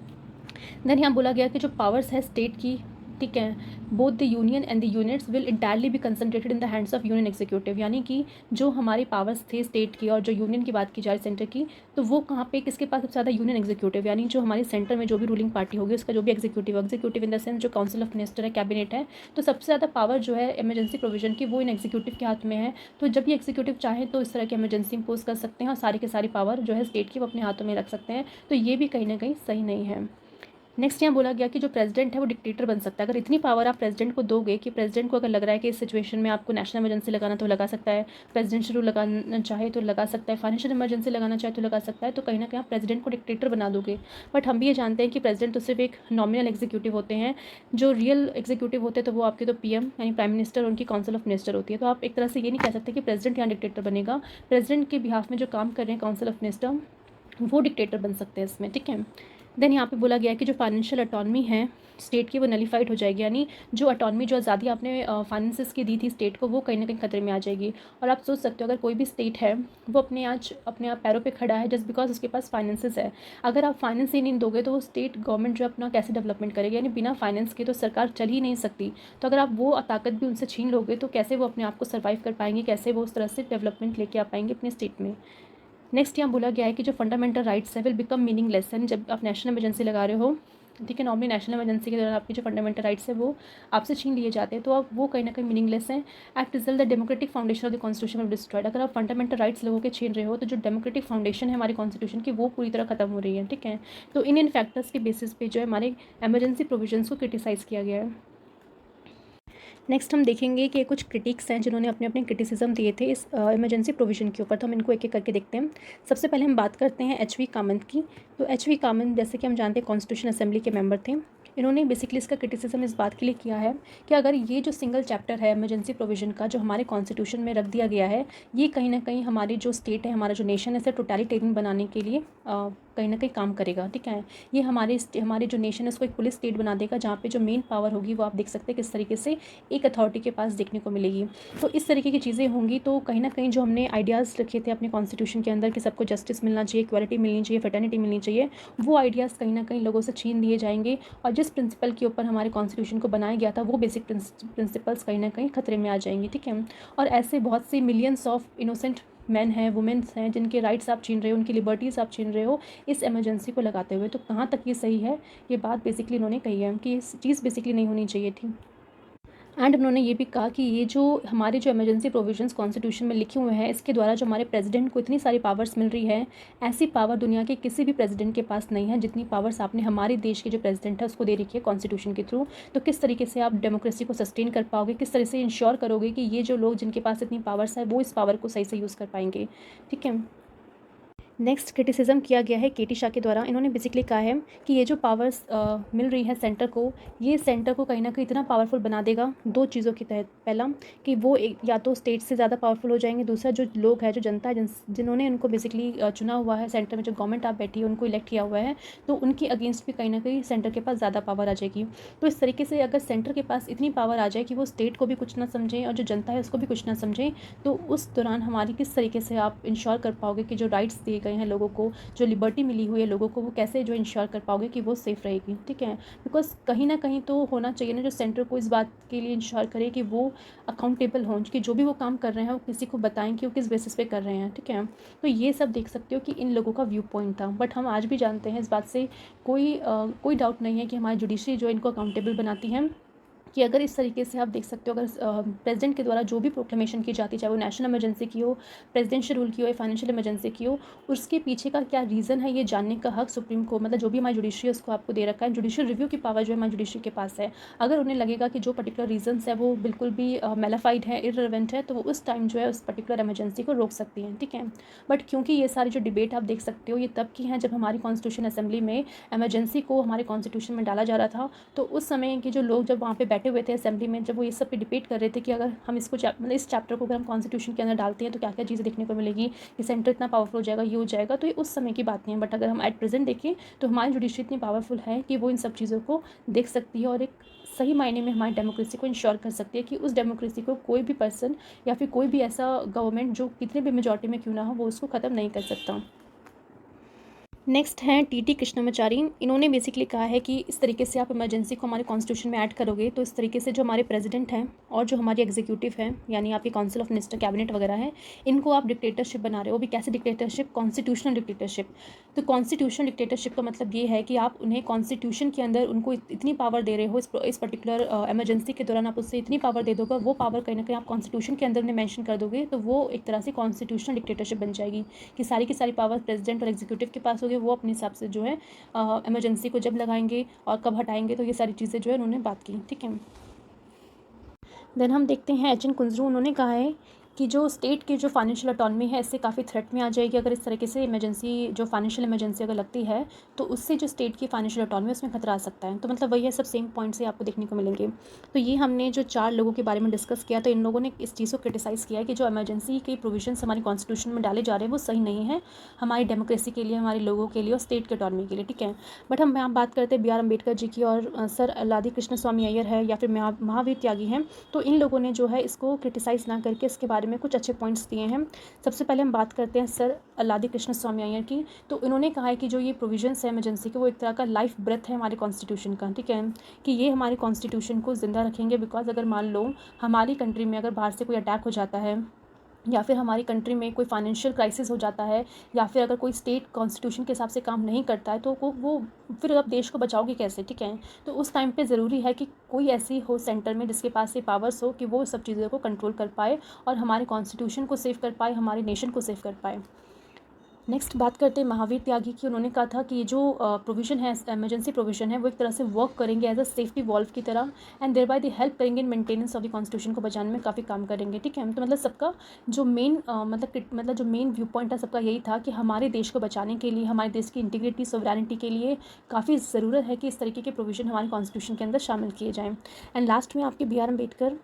देन यहाँ बोला गया कि जो पावर्स है स्टेट की, ठीक है, both the union and the units will entirely be concentrated in the hands of union executive, यानी कि जो हमारे पावर्स थे स्टेट की और जो यूनियन की बात की जाए सेंटर की, तो वो कहाँ पे किसके पास सबसे ज़्यादा, यूनियन एग्जीक्यूटिव, यानी जो हमारे सेंटर में जो भी रूलिंग पार्टी होगी उसका जो भी एग्जीक्यूटिव इन द सेंस जो काउंसिल ऑफ मिनिस्टर है, कैबिनेट है, तो सबसे ज़्यादा पावर जो है इमरजेंसी प्रोविजन की वो इन एग्जीक्यूटिव के हाथ में है। तो जब ये एग्जीक्यूटिव चाहे तो इस तरह की इमरजेंसी इम्पोज कर सकते हैं और सारी की सारी पावर जो है स्टेट की वो अपने हाथों में रख सकते हैं। तो ये भी कहीं ना कहीं सही नहीं है। नेक्स्ट यहाँ बोला गया कि जो प्रेसिडेंट है वो डिक्टेटर बन सकता है। अगर इतनी पावर आप प्रेसिडेंट को दोगे कि प्रेसिडेंट को अगर लग रहा है कि इस सिचुएशन में आपको नेशनल इमरजेंसी लगाना तो लगा सकता है, प्रेसिडेंशियल रूल लगाना चाहे तो लगा सकता है, फाइनेंशियल इमरजेंसी लगाना चाहे तो लगा सकता है, तो कहीं ना कहीं आप प्रेसिडेंट को डिक्टेटर बना दोगे। बट हम भी ये जानते हैं कि प्रेसिडेंट तो सिर्फ एक नॉमिनल एग्जीक्यूटिव होते हैं, जो रियल एग्जीक्यूटिव होते हैं तो वो आपके तो पीएम यानी प्राइम मिनिस्टर और उनकी काउंसिल ऑफ मिनिस्टर होती है। तो आप एक तरह से ये नहीं कह सकते कि प्रेसिडेंट यहाँ डिक्टेटर बनेगा। प्रेसिडेंट के बिहाफ में जो काम कर रहे हैं काउंसिल ऑफ मिनिस्टर वो डिक्टेटर बन सकते हैं इसमें, ठीक है। देन यहाँ पे बोला गया है कि जो फाइनेंशियल अटॉनमी है स्टेट की वो नलीफाइड हो जाएगी, यानी जो अटॉनमी जो आज़ादी आपने फाइनेंसिस की दी थी स्टेट को वो कहीं ना कहीं खतरे में आ जाएगी। और आप सोच सकते हो अगर कोई भी स्टेट है वो अपने आप पैरों पे खड़ा है जस्ट बिकॉज उसके पास फाइनेंसिस है। अगर आप फाइनेंस ही नहीं दोगे तो वो स्टेट गवर्नमेंट जो अपना कैसे डेवलपमेंट करेगी, यानी बिना फाइनेंस के तो सरकार चल ही नहीं सकती। तो अगर आप वो ताकत भी उनसे छीन लोगे तो कैसे वो अपने आप को सर्वाइव कर पाएंगे, कैसे वो उस तरह से डेवलपमेंट लेके आ पाएंगे अपने स्टेट में। नेक्स्ट यहाँ बोला गया है कि जो फंडामेंटल राइट्स है विल बिकम मीनिंगलेस, यानी जब आप नेशनल इमरजेंसी लगा रहे हो, ठीक है, नॉर्मली नेशनल इमरजेंसी के दौरान आपके जो फंडामेंटल राइट्स है वो आपसे छीन लिए जाते हैं, तो अब वो कहीं ना कहीं मीनिंगलेस हैं। At result the democratic foundation of the constitution will destroyed. अगर आप फंडामेंटल राइट्स लोगों के छीन रहे हो तो जो डेमोक्रेटिक फाउंडेशन है हमारी कॉन्स्टिट्यूशन की वो पूरी तरह खत्म हो रही है, ठीक है। तो इन फैक्टर्स के बेसिस पे जो है हमारे एमरजेंसी प्रोविजंस को क्रिटिसाइज़ किया गया है। नेक्स्ट हम देखेंगे कि कुछ क्रिटिक्स हैं जिन्होंने अपने अपने क्रिटिसिज्म दिए थे इस इमरजेंसी प्रोविजन के ऊपर, तो हम इनको एक एक करके देखते हैं। सबसे पहले हम बात करते हैं एच वी कामत की। तो एच वी कामत जैसे कि हम जानते हैं कॉन्स्टिट्यूशन असेंबली के मेंबर थे। इन्होंने बेसिकली इसका क्रिटिसिज्म इस बात के लिए किया है कि अगर ये जो सिंगल चैप्टर है इमरजेंसी प्रोविजन का जो हमारे कॉन्स्टिट्यूशन में रख दिया गया है, ये कहीं ना कहीं हमारी जो स्टेट है, हमारा जो नेशन है, इसे टोटलिटेरियन बनाने के लिए कहीं ना कहीं काम करेगा, ठीक है। ये हमारे जो नेशन है उसको एक पुलिस स्टेट बना देगा जहाँ पे जो मेन पावर होगी वो आप देख सकते हैं किस तरीके से एक अथॉरिटी के पास देखने को मिलेगी। तो इस तरीके की चीज़ें होंगी तो कहीं ना कहीं जो हमने आइडियाज़ रखे थे अपने कॉन्स्टिट्यूशन के अंदर कि सबको जस्टिस मिलना चाहिए, इक्वालिटी मिलनी चाहिए, फ्रेटर्निटी मिलनी चाहिए, वो आइडियाज़ कहीं ना कहीं लोगों से छीन लिए जाएंगे। और जिस प्रिंसिपल के ऊपर हमारे कॉन्स्टिट्यूशन को बनाया गया था वो बेसिक प्रिंसिपल्स कहीं ना कहीं खतरे में आ जाएंगी, ठीक है। और ऐसे बहुत सी मिलियंस ऑफ इनोसेंट मैन हैं, वुमेन्स हैं जिनके राइट्स आप छीन रहे हो, उनकी लिबर्टीज़ आप छीन रहे हो इस इमरजेंसी को लगाते हुए। तो कहाँ तक ये सही है, ये बात बेसिकली इन्होंने कही है कि इस चीज़ बेसिकली नहीं होनी चाहिए थी। एंड उन्होंने ये भी कहा कि ये जो हमारे जो इमरजेंसी प्रोविजंस कॉन्स्टिट्यूशन में लिखे हुए हैं इसके द्वारा जो हमारे प्रेसिडेंट को इतनी सारी पावर्स मिल रही है, ऐसी पावर दुनिया के किसी भी प्रेसिडेंट के पास नहीं है जितनी पावर्स आपने हमारे देश के जो प्रेसिडेंट है उसको दे रखी है कॉन्स्टिट्यूशन के थ्रू। तो किस तरीके से आप डेमोक्रेसी को सस्टेन कर पाओगे, किस तरह से इंश्योर करोगे कि ये जो लोग जिनके पास इतनी पावर्स है वो इस पावर को सही से यूज़ कर पाएंगे, ठीक है। नेक्स्ट क्रिटिसिज्म किया गया है केटी शाह के द्वारा। इन्होंने बेसिकली कहा है कि ये जो पावर्स मिल रही है सेंटर को, ये सेंटर को कहीं ना कहीं इतना पावरफुल बना देगा दो चीज़ों के तहत। पहला कि वो एक या तो स्टेट से ज़्यादा पावरफुल हो जाएंगे, दूसरा जो लोग हैं, जो जनता है, जिन्होंने उनको बेसिकली चुना हुआ है, सेंटर में जो गवर्नमेंट आप बैठी है उनको इलेक्ट किया हुआ है, तो उनकी अगेंस्ट भी कहीं ना कहीं सेंटर के पास ज़्यादा पावर आ जाएगी। तो इस तरीके से अगर सेंटर के पास इतनी पावर आ जाए कि वो स्टेट को भी कुछ ना समझें और जो जनता है उसको भी कुछ ना समझें, तो उस दौरान हमारी किस तरीके से आप इंश्योर कर पाओगे कि जो राइट्स दिए गए हैं लोगों को, जो लिबर्टी मिली हुई है लोगों को, वो कैसे जो इंश्योर कर पाओगे कि वो सेफ़ रहेगी, ठीक है। बिकॉज कहीं ना कहीं तो होना चाहिए ना जो सेंटर को इस बात के लिए इंश्योर करे कि वो अकाउंटेबल हों, कि जो भी वो काम कर रहे हैं वो किसी को बताएं कि वो किस बेसिस पे कर रहे हैं, ठीक है। तो ये सब देख सकते हो कि इन लोगों का व्यू पॉइंट था। बट हम आज भी जानते हैं, इस बात से कोई डाउट नहीं है कि हमारी जुडिशरी जो इनको अकाउंटेबल बनाती है, कि अगर इस तरीके से आप देख सकते हो, अगर प्रेसिडेंट के द्वारा जो भी प्रोक्लेमेशन की जाती है, चाहे वो नेशनल इमरजेंसी की हो, प्रेसिडेंशियल रूल की हो या फाइनेंशियल इमरजेंसी की हो, उसके पीछे का क्या रीज़न है ये जानने का हक सुप्रीम को, मतलब जो भी हमारी जुडिशरी है उसको आपको दे रखा है। जुडिशियल रिव्यू की पावर जो है हमारी जुडिशरी के पास है। अगर उन्हें लगेगा कि जो पर्टिकुलर रीजन्स है वो बिल्कुल भी मेलाफाइड है, इररिलेवेंट है, तो वो उस टाइम जो है उस पर्टिकुलर इमरजेंसी को रोक सकती हैं, ठीक है। बट क्योंकि ये सारी जो डिबेट आप देख सकते हो ये तब की हैं जब हमारी कॉन्स्टिट्यूशन असेंबली में इमरजेंसी को हमारे कॉन्स्टिट्यूशन में डाला जा रहा था। तो उस समय के जो लोग जब वहाँ पे बैठे हुए थे असेंबली में, जब वो ये सब पे डिबेट कर रहे थे कि अगर हम इसको मतलब इस चैप्टर को अगर हम कॉन्स्टिट्यूशन के अंदर डालते हैं तो क्या क्या चीज़ें देखने को मिलेगी, कि सेंटर इतना पावरफुल हो जाएगा, ये हो जाएगा, तो ये उस समय की बात नहीं है। बट अगर हम एट प्रेजेंट देखें तो हमारी जुडिशरी इतनी पावरफुल है कि वो इन सब चीज़ों को देख सकती है और एक सही मायने में हमारी डेमोक्रेसी को इंश्योर कर सकती है कि उस डेमोक्रेसी को कोई भी पर्सन या फिर कोई भी ऐसा गवर्नमेंट जो कितने भी मेजॉरिटी में क्यों ना हो वो उसको ख़त्म नहीं कर सकता। नेक्स्ट हैं टी कृष्णमाचारी। इन्होंने बेसिकली कहा है कि इस तरीके से आप इमरजेंसी को हमारे कॉन्स्टिट्यूशन में ऐड करोगे तो इस तरीके से जो हमारे प्रेसिडेंट हैं और जो हमारी एग्जीक्यूटिव है यानी आपकी काउंसिल ऑफ मिनिस्टर कैबिनेट वगैरह है, इनको आप डिक्टेटरशिप बना रहे हो। भी कैसे डिक्टेटरशिप? Constitutional dictatorship. तो कॉन्स्टिट्यूशनल डिक्टेटरशिप का मतलब ये है कि आप उन्हें कॉन्स्टिट्यूशन के अंदर उनको इतनी पावर दे रहे हो, इस पर्टिकुलर इमरजेंसी के दौरान आप उससे इतनी पावर दे दोगे, वो पावर कहीं ना कहीं आप कॉन्स्टिट्यूशन के अंदर उन्हें मैंशन कर दोगे, तो वो एक तरह से कॉन्स्टिट्यूशनल डिक्टेटरशिप बन जाएगी कि सारी की सारी पावर प्रेसिडेंट और एग्जीक्यूटिव के पास होगी। वो अपने हिसाब से जो है इमरजेंसी को जब लगाएंगे और कब हटाएंगे, तो ये सारी चीज़ें जो है उन्होंने बात की। ठीक है, देन हम देखते हैं एच एन कुंजरू। उन्होंने कहा है कि जो स्टेट की जो फाइनेंशियल ऑटोनॉमी है इससे काफ़ी थ्रेट में आ जाएगी अगर इस तरीके से इमरजेंसी जो फाइनेंशियल इमरजेंसी अगर लगती है, तो उससे जो स्टेट की फाइनेंशियल ऑटोनॉमी उसमें खतरा आ सकता है। तो मतलब वही है, सब सेम पॉइंट्स ही आपको देखने को मिलेंगे। तो ये हमने जो 4 लोगों के बारे में डिस्कस किया, तो इन लोगों ने इस चीज़ को क्रिटिसाइज़ किया है कि जो इमरजेंसी के प्रोविजंस हमारी कॉन्स्टिट्यूशन में डाले जा रहे हैं वो सही नहीं है हमारी डेमोक्रेसी के लिए, हमारे लोगों के लिए और स्टेट के ऑटोनॉमी के लिए। ठीक है, बट हम यहाँ बात करते हैं बी आर अम्बेडकर जी की और सर अल्लादी कृष्ण स्वामी अय्यर है या फिर महावीर त्यागी हैं, तो इन लोगों ने जो है इसको क्रिटिसाइज़ ना करके इसके बारे में कुछ अच्छे पॉइंट्स दिए हैं। सबसे पहले हम बात करते हैं सर अल्लादी कृष्ण स्वामी अय्यर की। तो इन्होंने कहा है कि जो ये प्रोविजंस है इमरजेंसी के, वो एक तरह का लाइफ ब्रेथ है हमारे कॉन्स्टिट्यूशन का। ठीक है, कि ये हमारे कॉन्स्टिट्यूशन को ज़िंदा रखेंगे। बिकॉज अगर मान लो हमारी कंट्री में अगर बाहर से कोई अटैक हो जाता है या फिर हमारी कंट्री में कोई फाइनेंशियल क्राइसिस हो जाता है या फिर अगर कोई स्टेट कॉन्स्टिट्यूशन के हिसाब से काम नहीं करता है, तो वो फिर आप देश को बचाओगे कैसे? ठीक है, तो उस टाइम पे ज़रूरी है कि कोई ऐसी हो सेंटर में जिसके पास ये पावर्स हो कि वो सब चीज़ों को कंट्रोल कर पाए और हमारे कॉन्स्टिट्यूशन को सेव कर पाए, हमारे नेशन को सेव कर पाए। नेक्स्ट बात करते हैं महावीर त्यागी की। उन्होंने कहा था कि जो प्रोविज़न है, इमरजेंसी प्रोविज़न है, वो एक तरह से वर्क करेंगे एज अ सेफ्टी वॉल्व की तरह and thereby the help करेंगे in maintenance of the constitution को बचाने में काफ़ी काम करेंगे। ठीक है, तो मतलब सबका जो मेन मतलब जो मेन व्यू पॉइंट है सबका यही था कि हमारे देश को बचाने के लिए, हमारे देश की इंटीग्रिटी सोवरेनिटी के लिए काफ़ी ज़रूरत है कि इस तरीके के प्रोविज़न हमारे कॉन्स्टिट्यूशन के अंदर शामिल किए जाएँ। एंड लास्ट में आपके बी आर अम्बेडकर।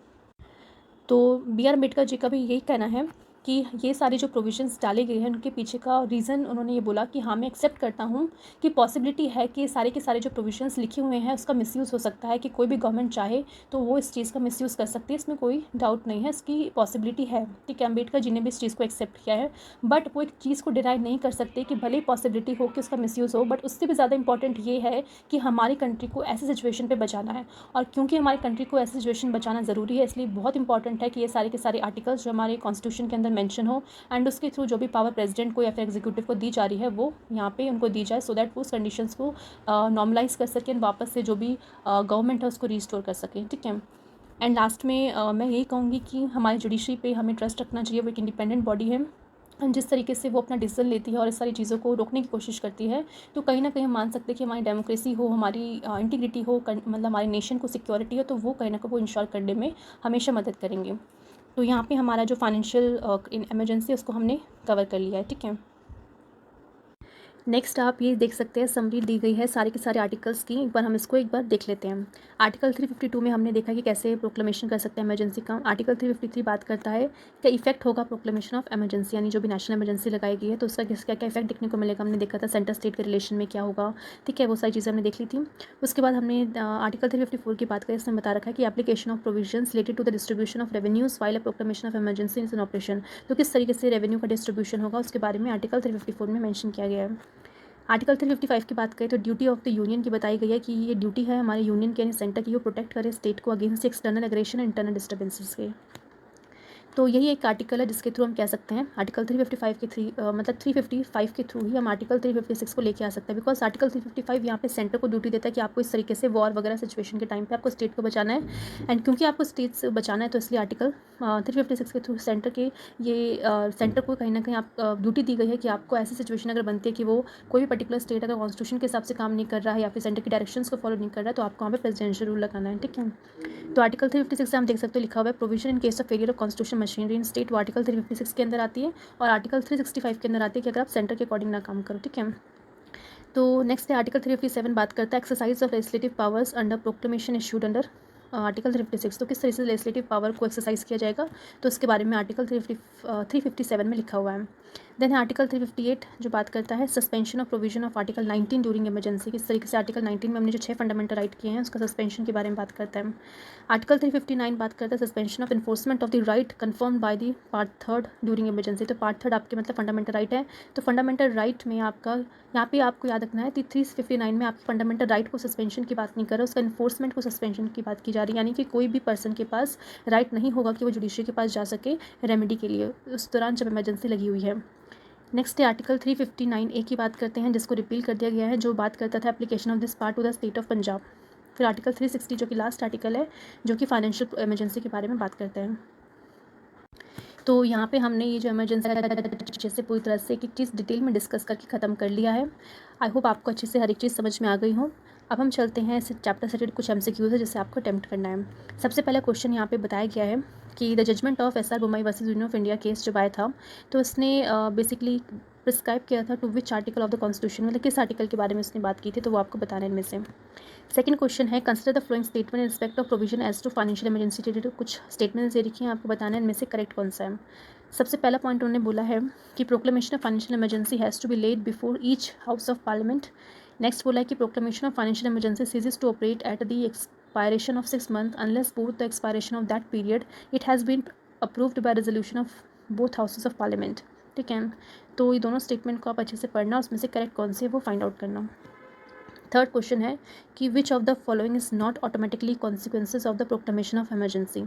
तो बी आर अम्बेडकर जी का भी यही कहना है कि ये सारे जो प्रोविजंस डाले गए हैं उनके पीछे का रीज़न उन्होंने ये बोला कि हाँ, मैं एक्सेप्ट करता हूँ कि पॉसिबिलिटी है कि सारे के सारे जो प्रोविजंस लिखे हुए हैं उसका मिसयूज़ हो सकता है, कि कोई भी गवर्नमेंट चाहे तो वो इस चीज़ का मिसयूज़ कर सकती है। इसमें कोई डाउट नहीं है, इसकी पॉसिबिलिटी है। ठीक है, अम्बेडकर जी ने भी इस चीज़ को एक्सेप्ट किया है, बट वो एक चीज़ को डिनाई नहीं कर सकते कि भले ही पॉसिबिलिटी हो कि उसका मिसयूज़ हो, बट उससे भी ज़्यादा इंपॉर्टेंट ये है कि हमारी कंट्री को ऐसी सिचुएशन पर बचाना है। और क्योंकि हमारी कंट्री को ऐसी सिचुएशन बचाना ज़रूरी है, इसलिए बहुत इंपॉर्टेंट है कि ये सारे के सारे आर्टिकल्स जो हमारे कॉन्स्टिट्यूशन के अंदर मेंशन हो एंड उसके थ्रू जो भी पावर प्रेसिडेंट को या फिर एग्जीक्यूटिव को दी जा रही है वो यहाँ पे उनको दी जाए, सो दैट वो उस कंडीशंस को नॉर्मलाइज कर सकें, वापस से जो भी गवर्नमेंट है उसको रिस्टोर कर सकें। ठीक है, एंड लास्ट में मैं यही कहूँगी कि हमारी जुडिशरी पे हमें ट्रस्ट रखना चाहिए। वो एक इंडिपेंडेंट बॉडी है, जिस तरीके से वो अपना डिसीजन लेती है और इस सारी चीज़ों को रोकने की कोशिश करती है, तो कहीं ना कहीं हम मान सकते हैं कि हमारी डेमोक्रेसी हो, हमारी इंटीग्रिटी हो, मतलब हमारे नेशन को सिक्योरिटी हो, तो वो कहीं ना कहीं वो इंश्योर करने में हमेशा मदद करेंगे। तो यहाँ पे हमारा जो फाइनेंशियल इमरजेंसी है उसको हमने कवर कर लिया है। ठीक है, नेक्स्ट आप ये देख सकते हैं समरी दी गई है सारे के सारे आर्टिकल्स की। एक बार हम इसको एक बार देख लेते हैं। आर्टिकल 352 में हमने देखा कि कैसे प्रोक्लेमेशन कर सकते हैं इमरजेंसी का। आर्टिकल 353 बात करता है क्या इफेक्ट होगा प्रोक्लेमेशन ऑफ इमरजेंसी, यानी जो भी नेशनल इमरजेंसी लगाई गई है तो उसका क्या क्या इफेक्ट देखने को मिलेगा। हमने देखा था सेंटर स्टेट के रिलेशन में क्या होगा। ठीक है, वो सारी चीज़ें हमने देख ली थी। उसके बाद हमने आर्टिकल 354 की बात करें, इसमें बता रखा है कि application of provisions related to the distribution of revenues while a proclamation of emergency in operation. तो किस तरीके से रेवेन्यू का डिस्ट्रीब्यूशन होगा उसके बारे में आर्टिकल 354 में मेंशन किया गया है। आर्टिकल 355 की बात करें तो ड्यूटी ऑफ द यूनियन की बताई गई है कि ये ड्यूटी है हमारे यूनियन के यानी सेंटर की, वो प्रोटेक्ट करे स्टेट को against external aggression and internal disturbances के। तो यही एक आर्टिकल है जिसके थ्रू हम कह सकते हैं आर्टिकल 355 के मतलब 355 के थ्रू ही हम आर्टिकल 356 को लेके आ सकते हैं। बिकॉज आर्टिकल 355 यहाँ पे सेंटर को ड्यूटी देता है कि आपको इस तरीके से वॉर वगैरह सिचुएशन के टाइम पे आपको स्टेट को बचाना है। एंड क्योंकि आपको स्टेट से बचाना है तो इसलिए आर्टिकल 356 के थ्रू सेंटर के ये सेंटर को कहीं ना कहीं आप ड्यूटी दी गई है कि आपको ऐसी सिचुएशन अगर बनती है कि वो कोई भी पर्टिकुलर स्टेट अगर कॉन्स्टिट्यूशन के हिसाब से काम नहीं कर रहा है या फिर सेंटर की डायरेक्शंस को फॉलो नहीं कर रहा है, तो आपको वहाँ पे प्रेसिडेंशियल रूल लगाना है। ठीक है, तो आर्टिकल 356 से हम देख सकते हो लिखा हुआ है provision in case of failure of constitution machinery in state, वो आर्टिकल 356 के अंदर आती है और आर्टिकल 365 के अंदर आती है कि अगर आप सेंटर के अकॉर्डिंग ना काम करो। ठीक है, तो नेक्स्ट है आर्टिकल 357 बात करता है exercise of legislative powers under proclamation issued under article 356। तो किस तरह से लेजिस्लेटिव पावर को एक्सरसाइज किया जाएगा तो उसके बारे में आर्टिकल 357 में लिखा हुआ है। देन है आर्टिकल 358 जो बात करता है suspension of provision of article 19 during emergency. किस तरीके से आर्टिकल 19 में हमने जो 6 फंडामेंटल राइट किए हैं उसका सस्पेंशन के बारे में बात करता है। आर्टिकल 359 बात करता है suspension of enforcement of the right confirmed by the part third during emergency. तो पार्ट थर्ड आपके मतलब फंडामेंटल राइट है। तो फंडामेंटल राइट में आपका यहाँ पे आपको याद रखना है कि 359 में आपकी फंडामेंटल राइट को सस्पेंशन की बात नहीं कर रहा, उसका इन्फोर्समेंट को सस्पेंशन की बात की जा रही है। यानी कि कोई भी पर्सन के पास राइट नहीं होगा कि वो जुडिशरी के पास जा सके रेमेडी के लिए उस दौरान जब इमरजेंसी लगी हुई है। नेक्स्ट है आर्टिकल 359A की बात करते हैं जिसको रिपील कर दिया गया है, जो बात करता था application of this part two the state of Punjab. फिर आर्टिकल 360 जो कि लास्ट आर्टिकल है जो कि फाइनेंशियल इमरजेंसी के बारे में बात करते हैं। तो यहाँ पे हमने ये जो इमरजेंसी अच्छे से पूरी तरह से एक एक चीज़ डिटेल में डिस्कस करके ख़त्म कर लिया है। आई होप आपको अच्छे से हर एक चीज़ समझ में आ गई हो। अब हम चलते हैं इस चैप्टर से रिलेटेड कुछ MCQs है जिसे आपको अटेम्प्ट करना है। सबसे पहला क्वेश्चन यहाँ पे बताया गया है कि the judgment of SR Bommai versus union of India case जब आया था तो उसने बेसिकली प्रिस्क्राइब किया था to which article of the constitution, मतलब किस आर्टिकल के बारे में उसने बात की थी, तो वो आपको बताना है इनमें से। सेकंड क्वेश्चन है consider the following statement in respect of provision as to financial emergency related. कुछ स्टेटमेंट्स दे रखी हैं, आपको बताना है इनमें से करेक्ट कौन सा है। सबसे पहला पॉइंट उन्होंने बोला है कि proclamation of financial emergency has to be laid before each house of parliament. Next बोला है कि proclamation of financial emergency ceases to operate at the expiration of 6 months unless both the expiration of that period it has been approved by resolution of both houses of parliament। ठीक है, तो ये दोनों statement को आप अच्छे से पढ़ना, उसमें से करेक्ट कौन सी है वो फाइंड आउट करना। थर्ड क्वेश्चन है कि which of the following is not automatically consequences of the proclamation of emergency.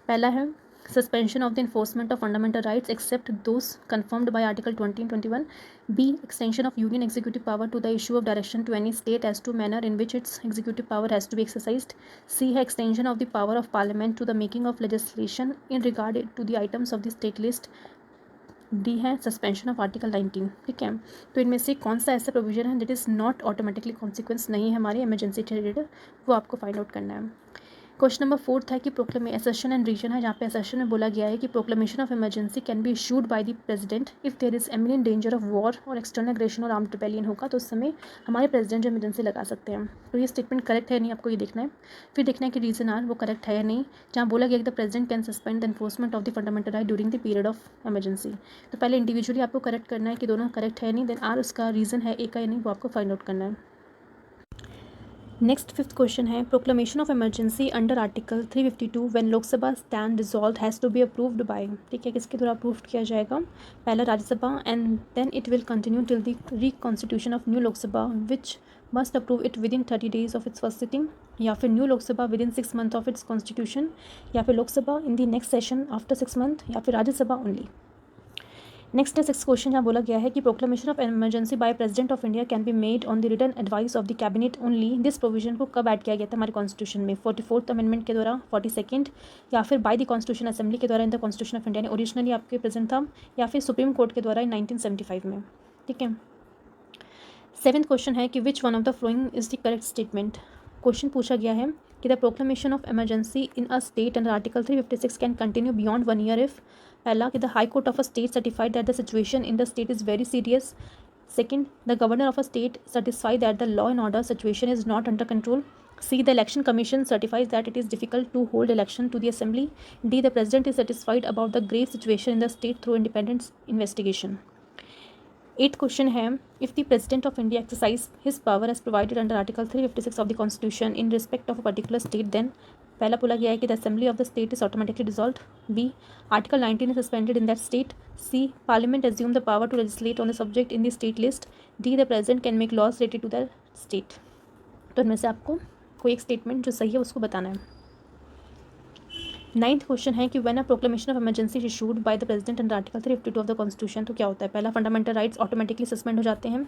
पहला है suspension of the enforcement of fundamental rights except those confirmed by Article 20 and 21. B. Extension of union executive power to the issue of direction to any state as to manner in which its executive power has to be exercised. C. है extension of the power of parliament to the making of legislation in regard to the items of the state list. D है suspension of article 19। ठीक है, तो इनमें से कौन सा ऐसा प्रोविजन है that is not automatically consequence नहीं है हमारी इमरजेंसी से रिलेटेड, वो आपको फाइंड आउट करना है। क्वेश्चन नंबर 4 है कि असर्शन एंड रीजन है, जहाँ पे असर्शन में बोला गया है कि proclamation of emergency can be issued by the president if there is imminent danger of war और एक्सटर्नल एग्रेशन और आर्म्ड रिबेलियन होगा, तो उस समय हमारे प्रेसिडेंट जो इमरजेंसी लगा सकते हैं। तो ये स्टेटमेंट करेक्ट है नहीं, आपको ये देखना है। फिर देखना है कि रीजन आर वो करेक्ट है या नहीं, जहाँ बोला गया कि the president can suspend the enforcement of the fundamental right during the period of emergency. तो पहले इंडिविजुअली आपको करेक्ट करना है कि दोनों करेक्ट है नहीं, देन आर उसका रीज़न है ए का या नहीं, वो आपको फाइंड आउट करना है। नेक्स्ट फिफ्थ क्वेश्चन है proclamation of emergency under article 352 when Lok Sabha stand dissolve has to be approved by. ठीक है, किसके द्वारा अप्रूव किया जाएगा? पहला Rajya Sabha and then it will continue till the reconstitution of new Lok Sabha which must approve it within 30 days of its first sitting, या फिर new Lok Sabha within 6 months of its constitution, या फिर Lok Sabha in the next session after 6 months, या फिर Rajya Sabha only. Next है six question, जहाँ बोला गया है कि proclamation of emergency by president of India can be made on the written advice of the cabinet only. This provision को कब ऐड किया गया था हमारे कॉन्स्टिट्यूशन में? 44th अमेंडमेंट के द्वारा, 42nd, या फिर बाय द कॉन्स्टिट्यूशन असेंबली के द्वारा in the constitution of India ने ओरिजिनली आपके प्रेजेंट था, या फिर सुप्रीम कोर्ट के द्वारा इन 1975 में। ठीक है, सेवेंथ क्वेश्चन है कि which one of the following is the correct statement. Question पूछा गया है कि the proclamation of emergency in a state under article 356 can continue beyond 1 year if पहला कि the high court of a state certified that the situation in the state is very serious, second the governor of a state certified that the law and order situation is not under control, see the election commission certifies that it is difficult to hold election to the assembly, D the president is certified about the grave situation in the state through independent investigation. At question है if the president of India exercise his power as provided under article 356 of the constitution in respect of a particular state, then पहला बोला गया है कि the assembly of the state is automatically dissolved, B article 19 is suspended in that state, C parliament assume the power to legislate on the subject in the state list, D the president can make laws related to the state. तो इनमें से आपको कोई एक statement जो सही है उसको बताना है। नाइन्थ क्वेश्चन है कि when a proclamation of emergency is issued by the president under article 352 of the constitution, तो क्या होता है? पहला फंडामेंटल राइट्स ऑटोमेटिकली सस्पेंड हो जाते हैं,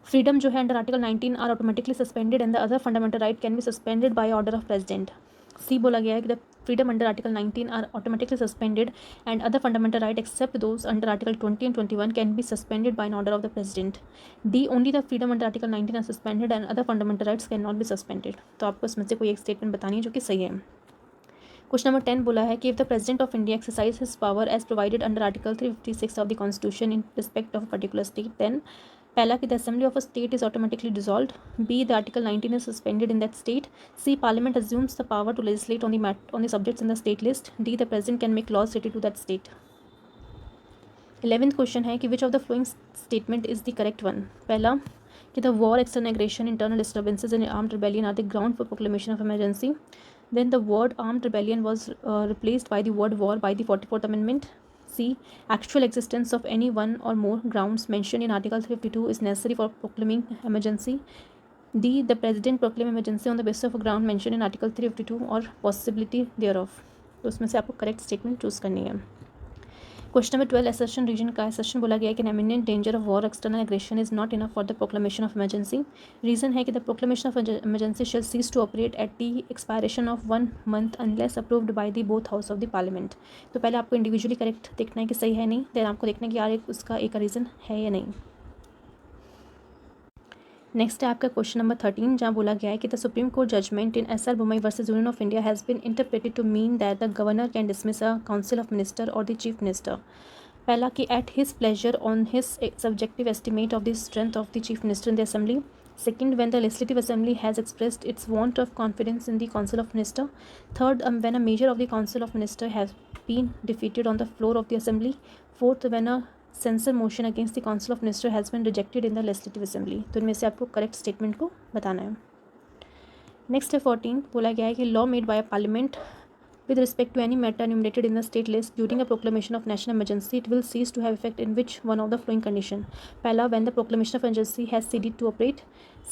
फ्रीडम जो है under article 19 are automatically suspended and the other fundamental right can be suspended by order of president. C बोला गया है कि the freedom under article 19 are automatically suspended and other fundamental right except those under article 20 and 21 can be suspended by an order of the president. D only the freedom under article 19 are suspended and other fundamental rights can not be suspended. तो आपको इसमें से कोई एक statement बतानी है जो कि सही है। क्वेश्चन नंबर 10 बोला है कि if the president of India exercise his power as provided under article 356 of the constitution in respect of particular state, then पहला कि the assembly of a state is automatically dissolved, B the article 19 is suspended in that state, C parliament assumes the power to legislate on the subjects in the state list, D the president can make laws related to that state. 11th question है कि which of the following statement is the correct one. पहला कि the war, external aggression, internal disturbances and armed rebellion are the ground for proclamation of emergency. Then the word armed rebellion was replaced by the word war by the 44th Amendment. C. Actual existence of any one or more grounds mentioned in Article 352 is necessary for proclaiming emergency. D. The President proclaim emergency on the basis of a ground mentioned in Article 352 or possibility thereof. तो उसमें से आपको correct statement choose करनी है। Question number 12 assertion reason का assertion बोला गया है कि imminent danger of war, external aggression is not enough for the proclamation of emergency. Reason है कि the proclamation of emergency shall cease to operate at the expiration of 1 month unless approved by the both house of the parliament. तो पहले आपको individually correct देखना है कि सही है नहीं, देन आपको देखना है कि यार उसका एक रीज़न है या नहीं। नेक्स्ट है आपका क्वेश्चन नंबर 13, जहाँ बोला गया है कि the supreme court judgement in SR Bommai versus union of India has been interpreted to mean that the governor can dismiss a council of minister और द चीफ मिनिस्टर। पहला कि at his pleasure on his subjective estimate of the strength of the chief minister in the assembly. Second, when the legislative assembly has expressed its want of confidence in the council of minister. Third, when a measure of the council of minister has been defeated on the floor of the assembly. Fourth, when a censure motion against the council of minister has been rejected in the legislative assembly। तो इनमें से आपको correct statement को बताना है। Next है 14, बोला गया है कि law made by parliament with respect to any matter enumerated in the state list during a proclamation of national emergency, it will cease to have effect in which one of the following condition. पहला, when the proclamation of emergency has ceased to operate.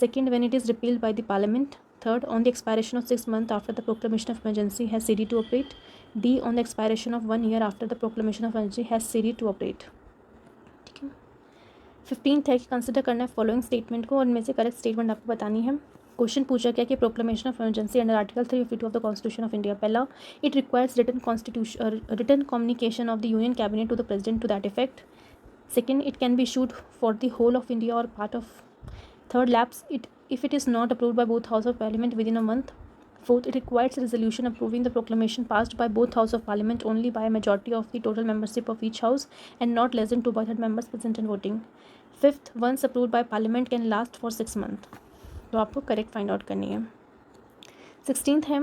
Second, when it is repealed by the parliament. Third, on the expiration of 6 months after the proclamation of emergency has ceased to operate. D, on the expiration of 1 year after the proclamation of emergency has ceased to operate। ठीक है। 15th है कि consider करना है following statement को और इनमें से करेक्ट स्टेटमेंट आपको बतानी है। क्वेश्चन पूछा गया कि proclamation of emergency under article 352 of the constitution of India. पहला, it requires written communication of the union cabinet to the president to that effect. Second, it can be issued for the whole of India और part of. Third, lapse it if it is not approved by both house of parliament within a month. Fourth, it requires a resolution approving the proclamation passed by both House of Parliament only by a majority of the total membership of each house and not less than 2/3 members present and voting. Fifth, once approved by Parliament can last for 6 months। तो आपको correct find out करनी है। 16th है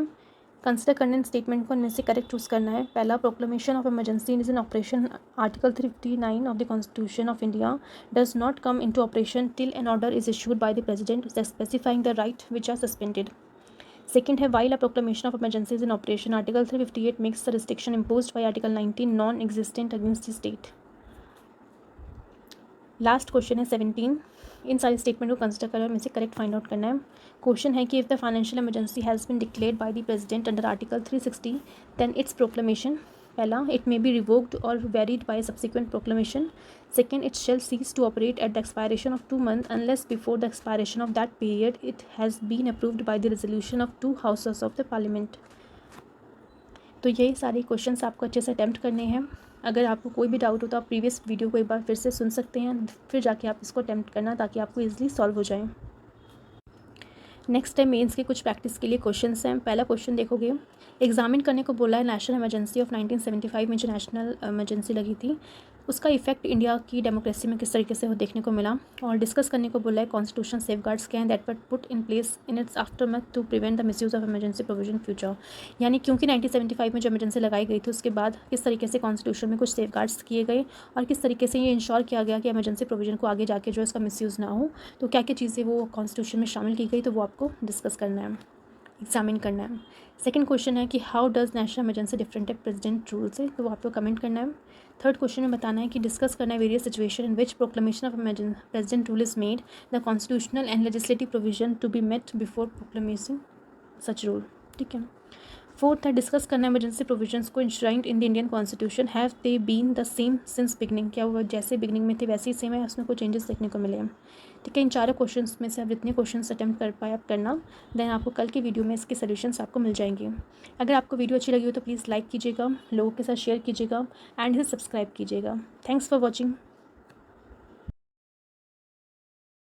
consider करने statement को इनमें से correct choose करना है। पहला, proclamation of emergency is in operation article 359 of the constitution of India does not come into operation till an order is issued by the president specifying the right which are suspended. Second है while a proclamation of emergency is in operation, Article 358 makes the restriction imposed by Article 19 non-existent against the state। Last question है 17, इन सारे statement को consider कर में से correct find out करना है। Question है कि if the financial emergency has been declared by the president under article 360 then its proclamation. पहला, इट मे बी रिवोक्ड और varied by subsequent proclamation. Second, it shall cease to operate at the expiration of 2 months unless before the expiration of that period it has been approved by the resolution of 2 houses of the parliament. तो यही सारे questions आपको अच्छे से attempt करने हैं। अगर आपको कोई भी डाउट हो तो आप प्रीवियस वीडियो को एक बार फिर से सुन सकते हैं, फिर जाके आप इसको अटैम्प्ट करना ताकि आपको ईजिली सॉल्व हो जाए। नेक्स्ट है मेंस के कुछ प्रैक्टिस के लिए क्वेश्चंस हैं। पहला क्वेश्चन देखोगे, एग्जामिन करने को बोला है नेशनल इमरजेंसी ऑफ 1975 में जो नेशनल इमरजेंसी लगी थी उसका इफेक्ट इंडिया की डेमोक्रेसी में किस तरीके से देखने को मिला। और डिस्कस करने को बोला है कॉन्स्टिट्यूशन सेफगार्ड्स क्या हैं that were put in place in its aftermath to prevent the misuse of emergency provision future. यानी क्योंकि 1975 में जो इमरजेंसी लगाई गई थी उसके बाद किस तरीके से कॉन्स्टिट्यूशन में कुछ सेफगार्ड्स किए गए और किस तरीके से ये इंश्योर किया गया कि इमरजेंसी प्रोविजन को आगे जाके जो इसका मिसयूज़ ना हो। तो क्या क्या चीज़ें वो कॉन्स्टिट्यूशन में शामिल की गई तो वो आपको डिस्कस करना है, एग्जामिन करना है। सेकंड क्वेश्चन है कि how does national emergency different है प्रेसिडेंट रूल से, तो वो आपको कमेंट करना है। थर्ड क्वेश्चन में बताना है कि डिस्कस करना है various situation in which proclamation of president rule is made the constitutional and legislative provision to be met before proclamation such rule. ठीक है। फोर्थ है डिस्कस करना है इमरजेंसी प्रोविजंस को enshrined in the Indian constitution have they been the same since beginning, क्या वो जैसे beginning में थे वैसे ही सेम है, उसमें कोई चेंजेस देखने को मिले हैं। ठीक है। इन चारों क्वेश्चंस में से आप जितने क्वेश्चंस अटैम्प्ट कर पाए आप करना, देन आपको कल की वीडियो में इसके सॉल्यूशंस आपको मिल जाएंगे। अगर आपको वीडियो अच्छी लगी हो तो प्लीज़ लाइक कीजिएगा, लोगों के साथ शेयर कीजिएगा एंड इसे सब्सक्राइब कीजिएगा। Thanks for watching.